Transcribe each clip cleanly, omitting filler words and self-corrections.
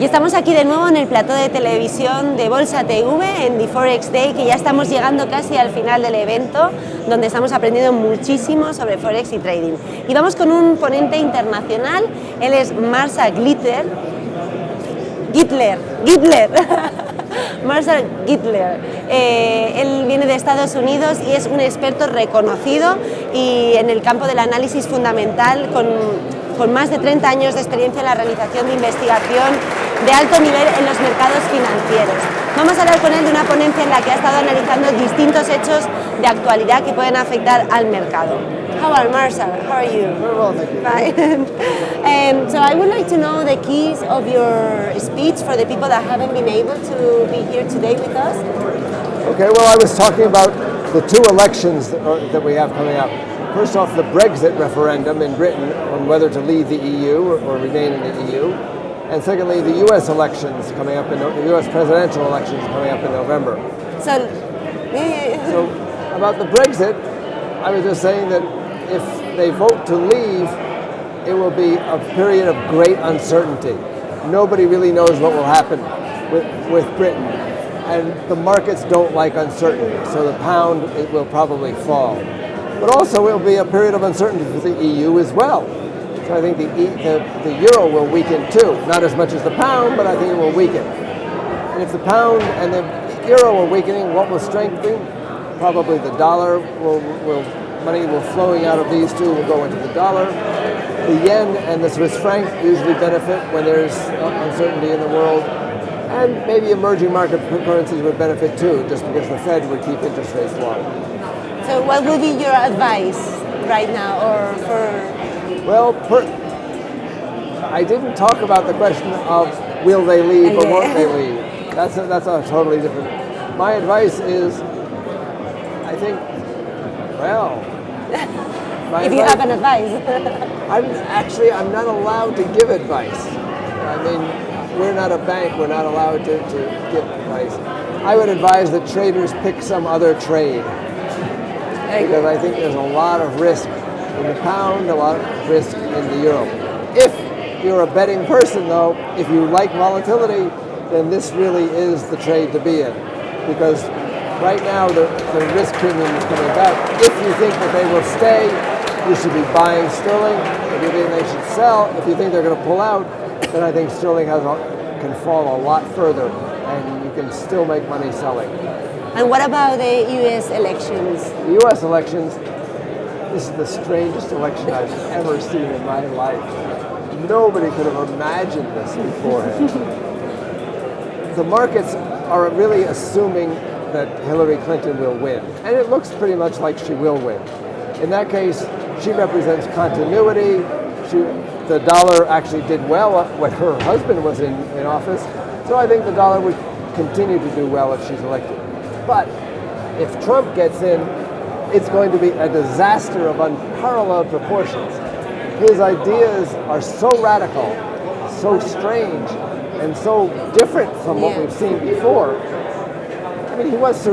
Y estamos aquí de nuevo en el plató de televisión de Bolsa TV, en The Forex Day, que ya estamos llegando casi al final del evento, donde estamos aprendiendo muchísimo sobre Forex y trading. Y vamos con un ponente internacional, él es Marshal Gittler. Marshal Gittler. Él viene de Estados Unidos y es un experto reconocido y en el campo del análisis fundamental con más de 30 años de experiencia en la realización de investigación de alto nivel en los mercados financieros. Vamos a hablar con él de una ponencia en la que ha estado analizando distintos hechos de actualidad que pueden afectar al mercado. How are Marshal? How are you? Very well, thank you. Fine. So I would like to know the keys of your speech for the people that haven't been able to be here today with us. Okay, well, I was talking about the two elections that we have coming up. First off, the Brexit referendum in Britain on whether to leave the EU or remain in the EU. And secondly, the US elections coming up, the US presidential elections coming up in November. So about the Brexit, I was just saying that if they vote to leave, it will be a period of great uncertainty. Nobody really knows what will happen with Britain. And the markets don't like uncertainty, so the pound will probably fall. But also it will be a period of uncertainty for the EU as well. So I think the euro will weaken too. Not as much as the pound, but I think it will weaken. And if the pound and the euro are weakening, what will strengthen? Probably the dollar money will flowing out of these two will go into the dollar. The yen and the Swiss franc usually benefit when there's uncertainty in the world. And maybe emerging market currencies would benefit too, just because the Fed would keep interest rates low. So what would be your advice right now, or for? Well, I didn't talk about the question of will they leave or won't they leave. That's a totally different. My advice is, I think, well, if you have an advice. I'm not allowed to give advice. I mean, we're not a bank. We're not allowed to give advice. I would advise that traders pick some other trade. Because I think there's a lot of risk in the pound, a lot of risk in the euro. If you're a betting person, though, if you like volatility, then this really is the trade to be in. Because right now the risk premium is coming back. If you think that they will stay, you should be buying sterling. If you think they should sell, if you think they're going to pull out, then I think sterling can fall a lot further, and you can still make money selling. And what about the U.S. elections? The U.S. elections, this is the strangest election I've ever seen in my life. Nobody could have imagined this beforehand. The markets are really assuming that Hillary Clinton will win. And it looks pretty much like she will win. In that case, she represents continuity. The dollar actually did well when her husband was in office. So I think the dollar would continue to do well if she's elected. But if Trump gets in, it's going to be a disaster of unparalleled proportions. His ideas are so radical, so strange, and so different from what we've seen before. I mean, he wants to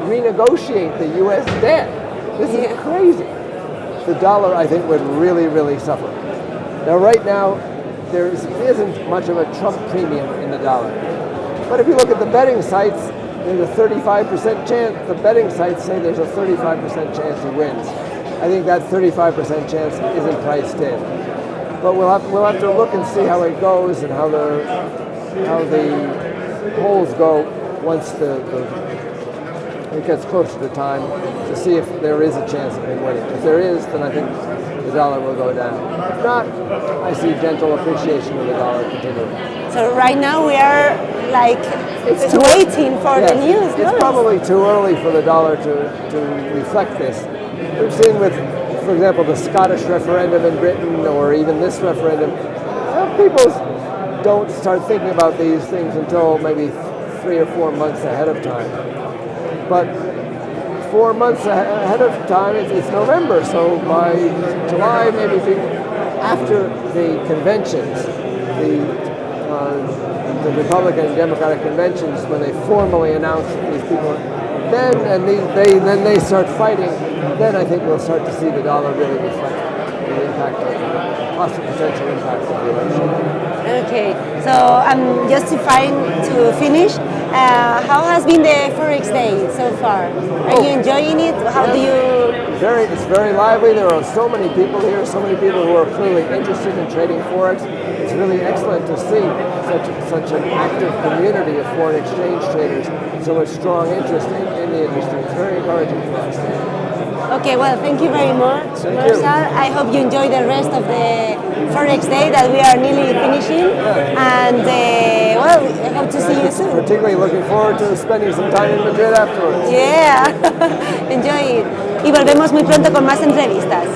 renegotiate the U.S. debt. This is crazy. The dollar, I think, would really, really suffer. Now, right now, there isn't much of a Trump premium in the dollar. But if you look at the betting sites, there's a 35% chance. The betting sites say there's a 35% chance he wins. I think that 35% chance isn't priced in. But we'll have to look and see how it goes and how the polls go once it gets closer to time to see if there is a chance of him winning. If there is, then I think the dollar will go down. If not, I see gentle appreciation of the dollar continuing. So right now we are it's waiting for the news. It's probably too early for the dollar to reflect this. We've seen with, for example, the Scottish referendum in Britain or even this referendum, some people don't start thinking about these things until maybe 3 or 4 months ahead of time. But 4 months ahead of time, it's November, so by July, maybe after the conventions, the Republican and Democratic conventions, when they formally announce that these people, then they start fighting. Then I think we'll start to see the dollar really reflect the impact of it. possible potential impacts of the election. Okay, so just to finish, how has been the Forex day so far? Are you enjoying it? How do you? It's very lively. There are so many people here, so many people who are clearly interested in trading Forex. It's really excellent to see such an active community of foreign exchange traders, so much strong interest in the industry. It's very encouraging for us. Okay, well, thank you very much, Marshal. I hope you enjoy the rest of the Forex day that we are nearly finishing. And, well, I hope to see you soon. Particularly looking forward to spending some time in Madrid afterwards. Yeah, enjoy it. Y volvemos muy pronto con más entrevistas.